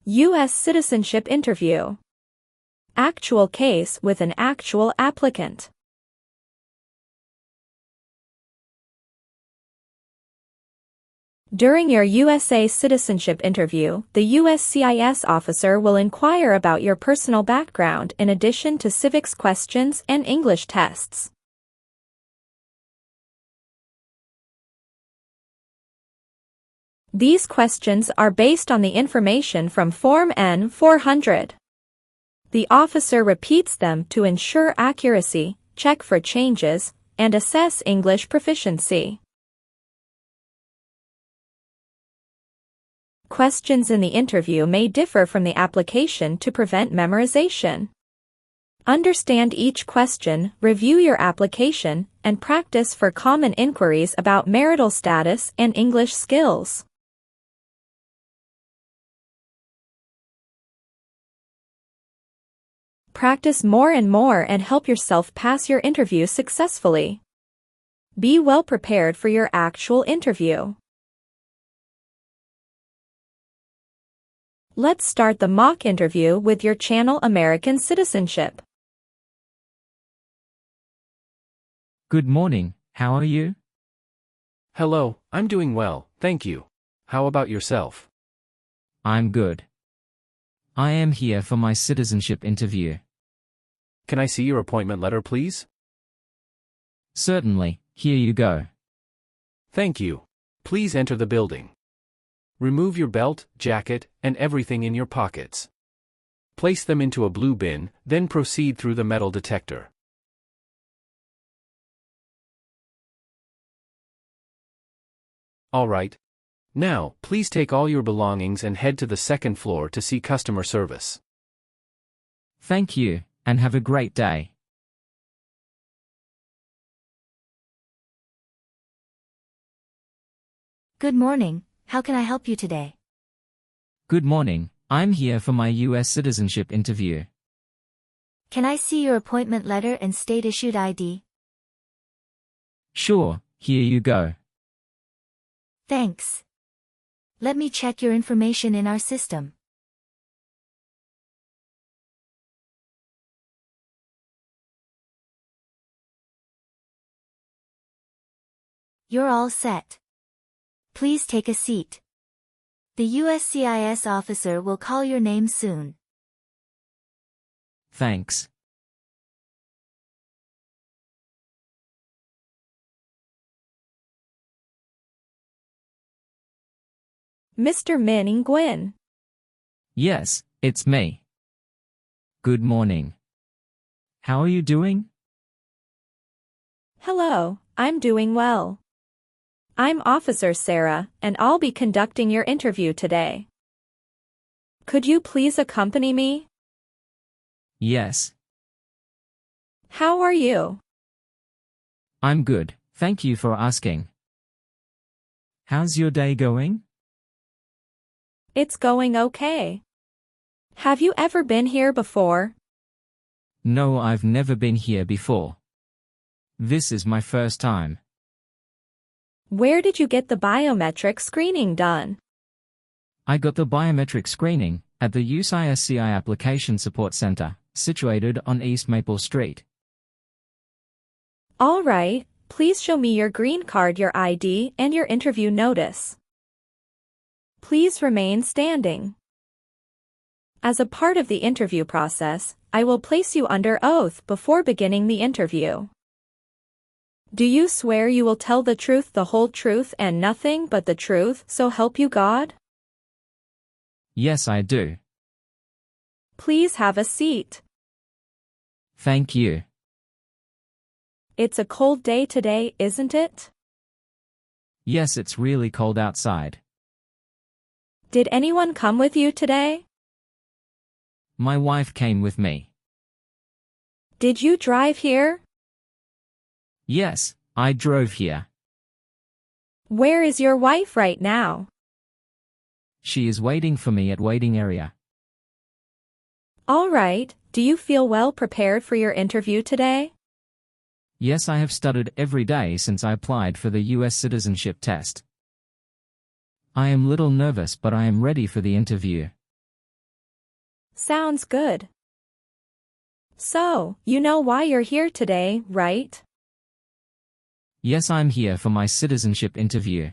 U.S. citizenship interview. Actual case with an actual applicant. During your USA citizenship interview, the USCIS officer will inquire about your personal background in addition to civics questions and English tests. These questions are based on the information from Form N-400. The officer repeats them to ensure accuracy, check for changes, and assess English proficiency. Questions in the interview may differ from the application to prevent memorization. Understand each question, review your application, and practice for common inquiries about marital status and English skills. Practice more and more and help yourself pass your interview successfully. Be well prepared for your actual interview. Let's start the mock interview with your channel American Citizenship. Good morning, how are you? Hello, I'm doing well, thank you. How about yourself? I'm good. I am here for my citizenship interview. Can I see your appointment letter, please? Certainly, here you go. Thank you. Please enter the building. Remove your belt, jacket, and everything in your pockets. Place them into a blue bin, then proceed through the metal detector. All right. Now, please take all your belongings and head to the second floor to see customer service. Thank you, and have a great day. Good morning. How can I help you today? Good morning, I'm here for my U.S. citizenship interview. Can I see your appointment letter and state-issued ID? Sure, here you go. Thanks. Let me check your information in our system. You're all set. Please take a seat. The USCIS officer will call your name soon. Thanks. Mr. Min Nguyen. Yes, it's me. Good morning. How are you doing? Hello, I'm doing well. I'm Officer Sarah, and I'll be conducting your interview today. Could you please accompany me? Yes. How are you? I'm good, thank you for asking. How's your day going? It's going okay. Have you ever been here before? No, I've never been here before. This is my first time. Where did you get the biometric screening done? I got the biometric screening at the USCIS Application Support Center, situated on East Maple Street. All right, please show me your green card, your ID, and your interview notice. Please remain standing. As a part of the interview process, I will place you under oath before beginning the interview. Do you swear you will tell the truth, the whole truth, and nothing but the truth, so help you God? Yes, I do. Please have a seat. Thank you. It's a cold day today, isn't it? Yes, it's really cold outside. Did anyone come with you today? My wife came with me. Did you drive here? Yes, I drove here. Where is your wife right now? She is waiting for me at waiting area. All right, do you feel well prepared for your interview today? Yes, I have studied every day since I applied for the U.S. citizenship test. I am little nervous, but I am ready for the interview. Sounds good. So, you know why you're here today, right? Yes, I'm here for my citizenship interview.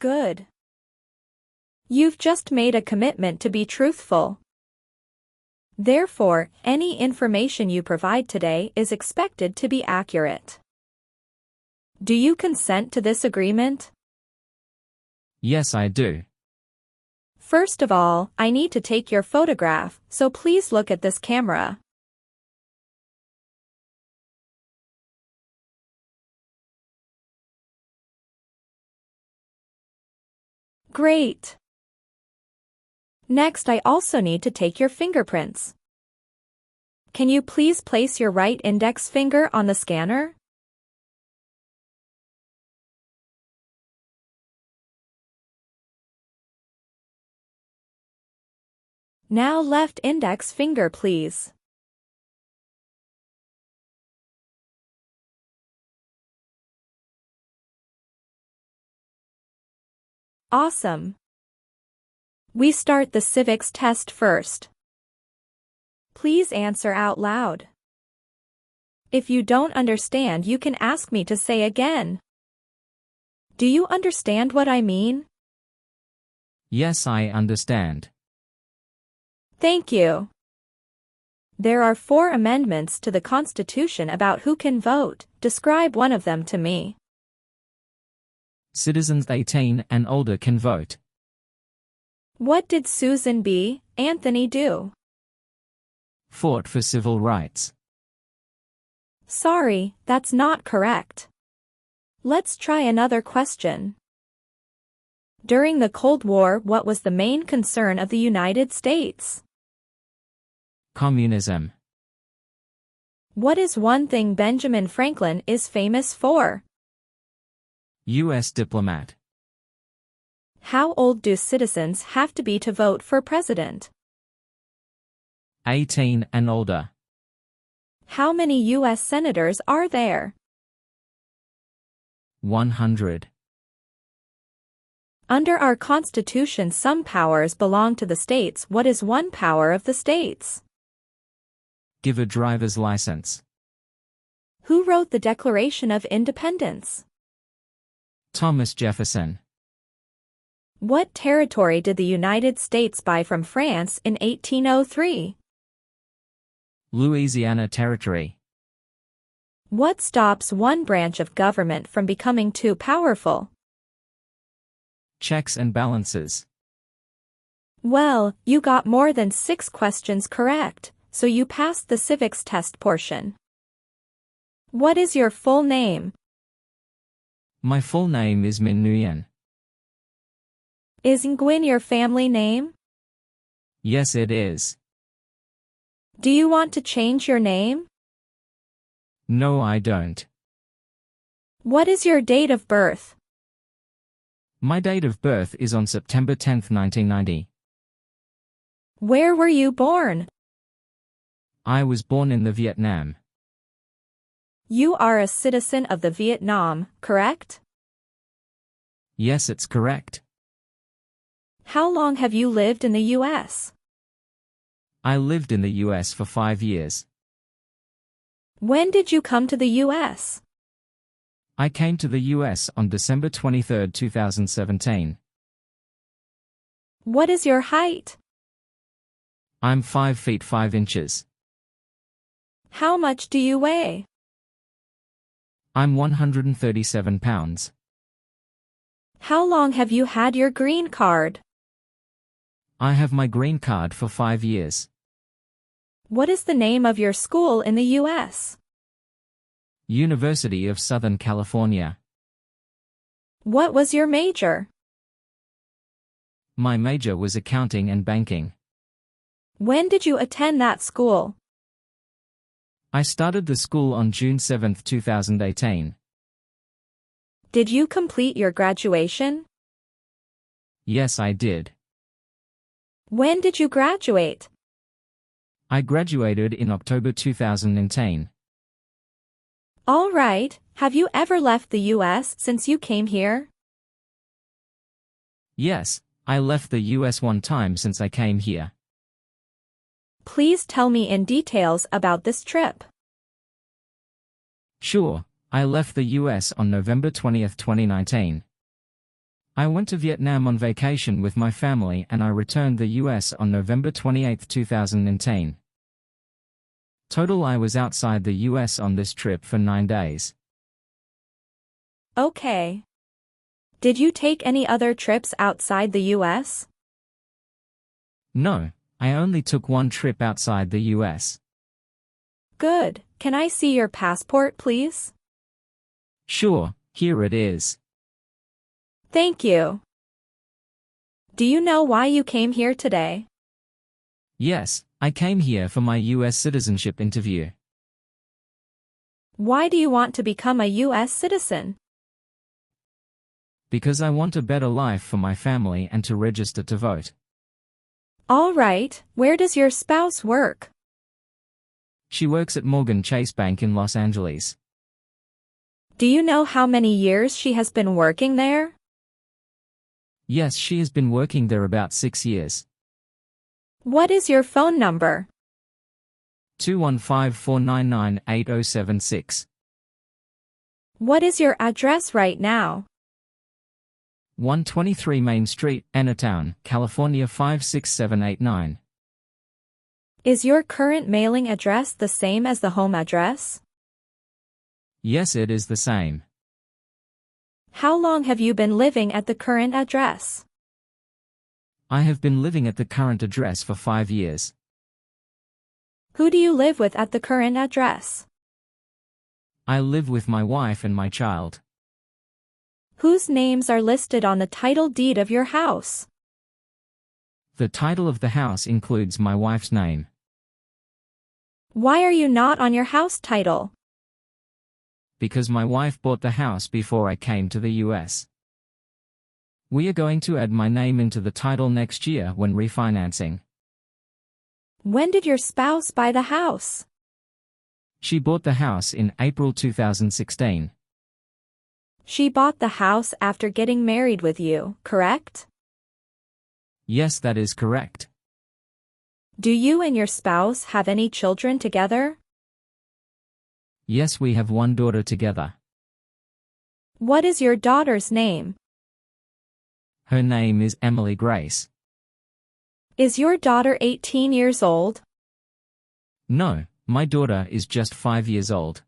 Good. You've just made a commitment to be truthful. Therefore, any information you provide today is expected to be accurate. Do you consent to this agreement? Yes, I do. First of all, I need to take your photograph, so please look at this camera. Great. Next, I also need to take your fingerprints. Can you please place your right index finger on the scanner? Now left index finger, please. Awesome. We start the civics test first. Please answer out loud. If you don't understand, you can ask me to say again. Do you understand what I mean? Yes, I understand. Thank you. There are 4 amendments to the Constitution about who can vote. Describe one of them to me. Citizens 18 and older can vote. What did Susan B. Anthony do? Fought for civil rights. Sorry, that's not correct. Let's try another question. During the Cold War, what was the main concern of the United States? Communism. What is one thing Benjamin Franklin is famous for? U.S. diplomat. How old do citizens have to be to vote for president? 18 and older. How many U.S. senators are there? 100. Under our Constitution, some powers belong to the states. What is one power of the states? Give a driver's license. Who wrote the Declaration of Independence? Thomas Jefferson. What territory did the United States buy from France in 1803? Louisiana Territory. What stops one branch of government from becoming too powerful? Checks and balances. Well, you got more than 6 questions correct, so you passed the civics test portion. What is your full name? My full name is Min Nguyen. Is Nguyen your family name? Yes, it is. Do you want to change your name? No, I don't. What is your date of birth? My date of birth is on September 10, 1990. Where were you born? I was born in the Vietnam. You are a citizen of the Vietnam, correct? Yes, it's correct. How long have you lived in the U.S.? I lived in the U.S. for 5 years. When did you come to the U.S.? I came to the U.S. on December 23, 2017. What is your height? I'm 5 feet 5 inches. How much do you weigh? I'm 137 pounds. How long have you had your green card? I have my green card for 5 years. What is the name of your school in the U.S.? University of Southern California. What was your major? My major was accounting and banking. When did you attend that school? I started the school on June 7, 2018. Did you complete your graduation? Yes, I did. When did you graduate? I graduated in October 2010. All right, have you ever left the U.S. since you came here? Yes, I left the US one time since I came here. Please tell me in details about this trip. Sure, I left the US on November 20th, 2019. I went to Vietnam on vacation with my family and I returned the US on November 28, 2010. Total I was outside the US on this trip for 9 days. Okay. Did you take any other trips outside the US? No, I only took one trip outside the US. Good. Can I see your passport, please? Sure, here it is. Thank you. Do you know why you came here today? Yes, I came here for my US citizenship interview. Why do you want to become a US citizen? Because I want a better life for my family and to register to vote. All right, where does your spouse work? She works at Morgan Chase Bank in Los Angeles. Do you know how many years she has been working there? Yes, she has been working there about 6 years. What is your phone number? 215-499-8076. What is your address right now? 123 Main Street, Entertown, California 56789. Is your current mailing address the same as the home address? Yes, it is the same. How long have you been living at the current address? I have been living at the current address for 5 years. Who do you live with at the current address? I live with my wife and my child. Whose names are listed on the title deed of your house? The title of the house includes my wife's name. Why are you not on your house title? Because my wife bought the house before I came to the US. We are going to add my name into the title next year when refinancing. When did your spouse buy the house? She bought the house in April 2016. She bought the house after getting married with you, correct? Yes, that is correct. Do you and your spouse have any children together? Yes, we have one daughter together. What is your daughter's name? Her name is Emily Grace. Is your daughter 18 years old? No, my daughter is just 5 years old.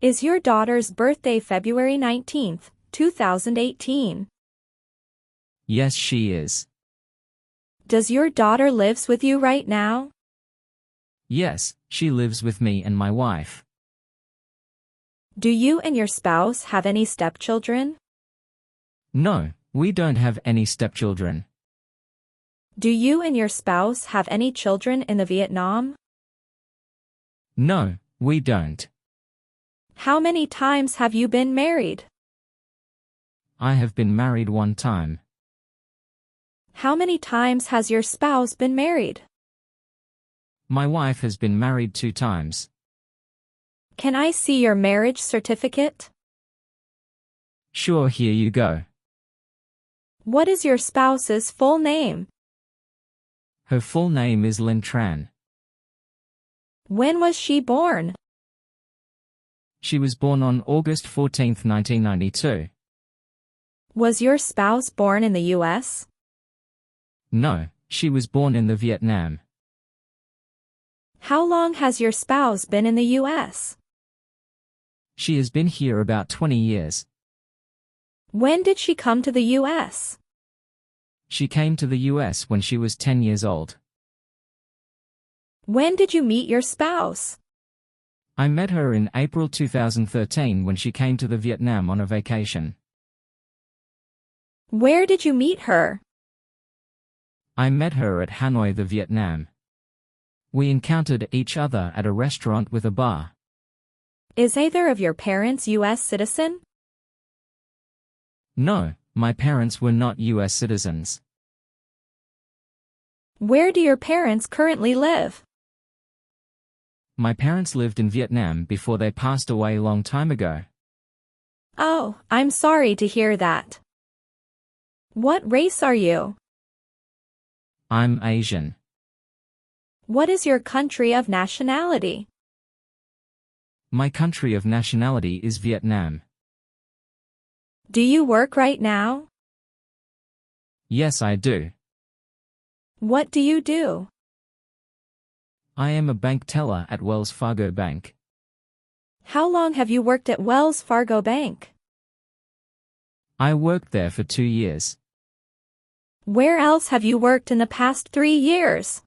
Is your daughter's birthday February 19th, 2018? Yes, she is. Does your daughter lives with you right now? Yes, she lives with me and my wife. Do you and your spouse have any stepchildren? No, we don't have any stepchildren. Do you and your spouse have any children in the Vietnam? No, we don't. How many times have you been married? I have been married 1 time. How many times has your spouse been married? My wife has been married 2 times. Can I see your marriage certificate? Sure, here you go. What is your spouse's full name? Her full name is Lynn Tran. When was she born? She was born on August 14, 1992. Was your spouse born in the US? No, she was born in the Vietnam. How long has your spouse been in the US? She has been here about 20 years. When did she come to the US? She came to the US when she was 10 years old. When did you meet your spouse? I met her in April 2013 when she came to the Vietnam on a vacation. Where did you meet her? I met her at Hanoi, the Vietnam. We encountered each other at a restaurant with a bar. Is either of your parents US citizen? No, my parents were not US citizens. Where do your parents currently live? My parents lived in Vietnam before they passed away a long time ago. Oh, I'm sorry to hear that. What race are you? I'm Asian. What is your country of nationality? My country of nationality is Vietnam. Do you work right now? Yes, I do. What do you do? I am a bank teller at Wells Fargo Bank. How long have you worked at Wells Fargo Bank? I worked there for 2 years. Where else have you worked in the past 3 years?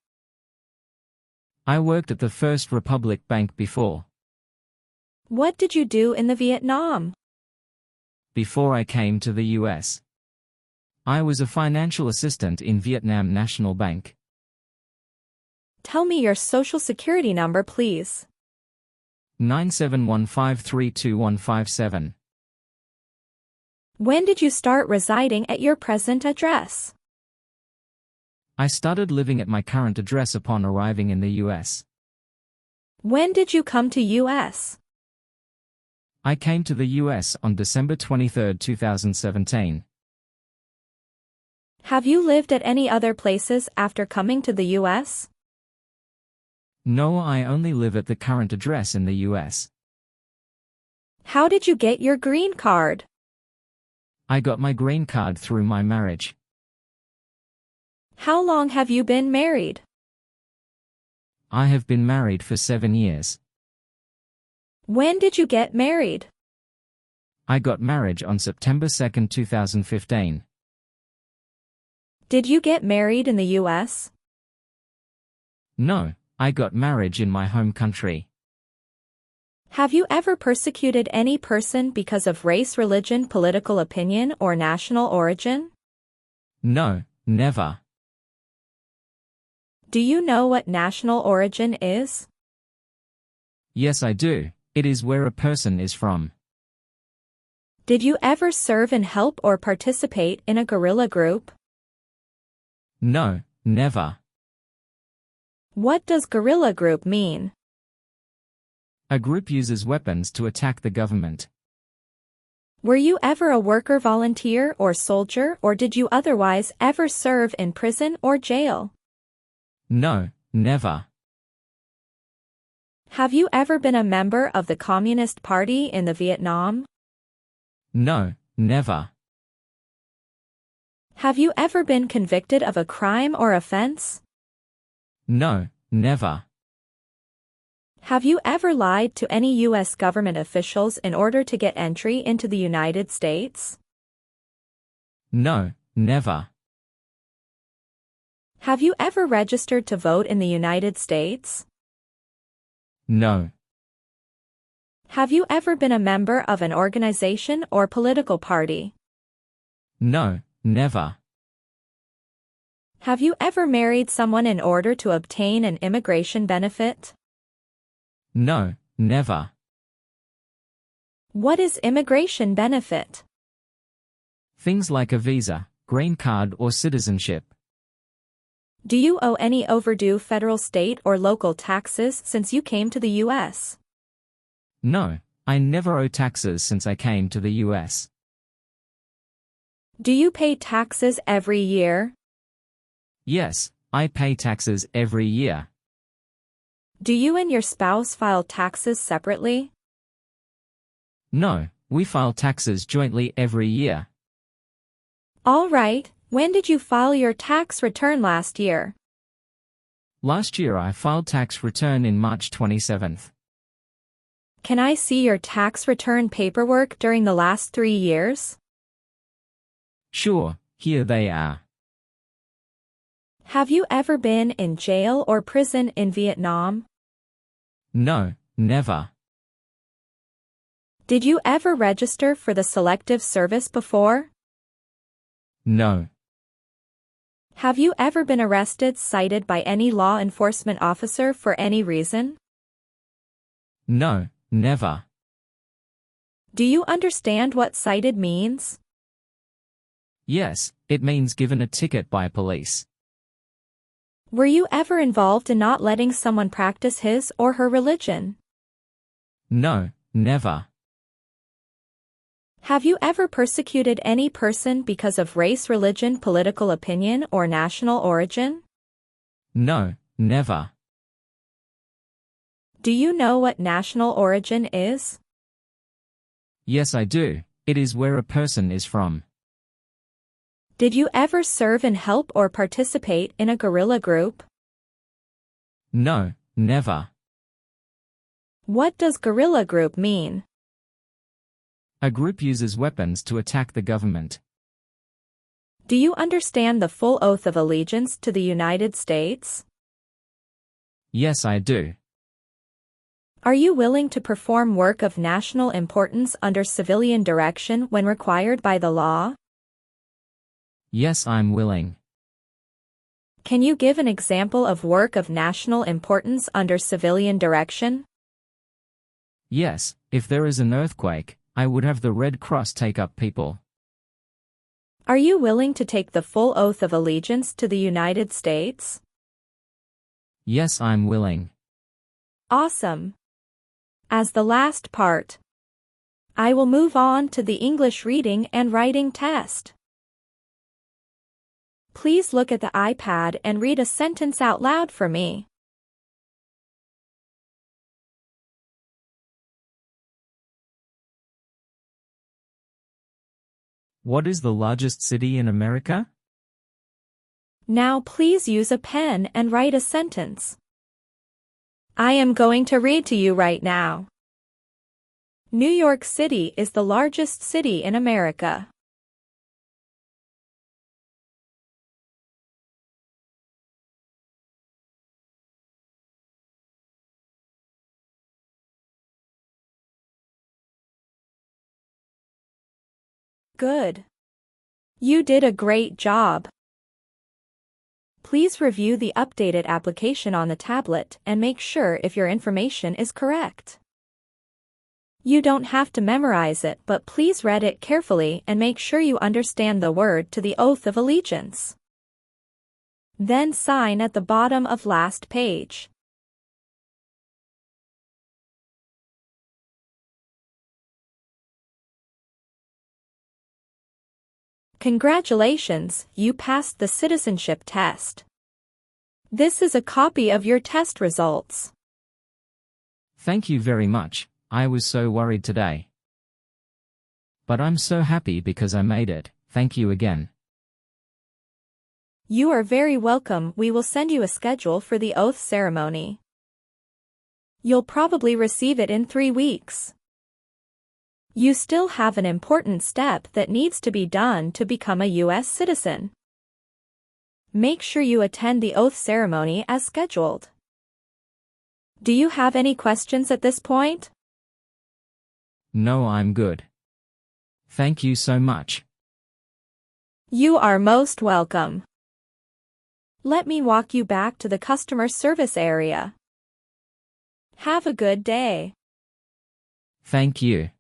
I worked at the First Republic Bank before. What did you do in the Vietnam? Before I came to the US, I was a financial assistant in Vietnam National Bank. Tell me your social security number, please. 971532157. When did you start residing at your present address? I started living at my current address upon arriving in the US. When did you come to US? I came to the US on December 23, 2017. Have you lived at any other places after coming to the US? No, I only live at the current address in the US. How did you get your green card? I got my green card through my marriage. How long have you been married? I have been married for 7 years. When did you get married? I got married on September 2, 2015. Did you get married in the US? No, I got married in my home country. Have you ever persecuted any person because of race, religion, political opinion, or national origin? No, never. Do you know what national origin is? Yes, I do. It is where a person is from. Did you ever serve and help or participate in a guerrilla group? No, never. What does guerrilla group mean? A group uses weapons to attack the government. Were you ever a worker, volunteer, or soldier, or did you otherwise ever serve in prison or jail? No, never. Have you ever been a member of the Communist Party in the Vietnam? No, never. Have you ever been convicted of a crime or offense? No, never. Have you ever lied to any U.S. government officials in order to get entry into the United States? No, never. Have you ever registered to vote in the United States? No. Have you ever been a member of an organization or political party? No, never. Have you ever married someone in order to obtain an immigration benefit? No, never. What is immigration benefit? Things like a visa, green card, or citizenship. Do you owe any overdue federal, state, or local taxes since you came to the U.S.? No, I never owe taxes since I came to the US. Do you pay taxes every year? Yes, I pay taxes every year. Do you and your spouse file taxes separately? No, we file taxes jointly every year. All right, when did you file your tax return last year? Last year I filed tax return in March 27th. Can I see your tax return paperwork during the last 3 years? Sure, here they are. Have you ever been in jail or prison in Vietnam? No, never. Did you ever register for the Selective Service before? No. Have you ever been arrested, cited by any law enforcement officer for any reason? No, never. Do you understand what cited means? Yes, it means given a ticket by police. Were you ever involved in not letting someone practice his or her religion? No, never. Have you ever persecuted any person because of race, religion, political opinion, or national origin? No, never. Do you know what national origin is? Yes, I do. It is where a person is from. Did you ever serve in help or participate in a guerrilla group? No, never. What does guerrilla group mean? A group uses weapons to attack the government. Do you understand the full oath of allegiance to the United States? Yes, I do. Are you willing to perform work of national importance under civilian direction when required by the law? Yes, I'm willing. Can you give an example of work of national importance under civilian direction? Yes, if there is an earthquake, I would have the Red Cross take up people. Are you willing to take the full oath of allegiance to the United States? Yes, I'm willing. Awesome. As the last part, I will move on to the English reading and writing test. Please look at the iPad and read a sentence out loud for me. What is the largest city in America? Now please use a pen and write a sentence. I am going to read to you right now. New York City is the largest city in America. Good. You did a great job. Please review the updated application on the tablet and make sure if your information is correct. You don't have to memorize it, but please read it carefully and make sure you understand the word to the oath of allegiance. Then sign at the bottom of last page. Congratulations, you passed the citizenship test. This is a copy of your test results. Thank you very much. I was so worried today. But I'm so happy because I made it. Thank you again. You are very welcome. We will send you a schedule for the oath ceremony. You'll probably receive it in 3 weeks. You still have an important step that needs to be done to become a U.S. citizen. Make sure you attend the oath ceremony as scheduled. Do you have any questions at this point? No, I'm good. Thank you so much. You are most welcome. Let me walk you back to the customer service area. Have a good day. Thank you.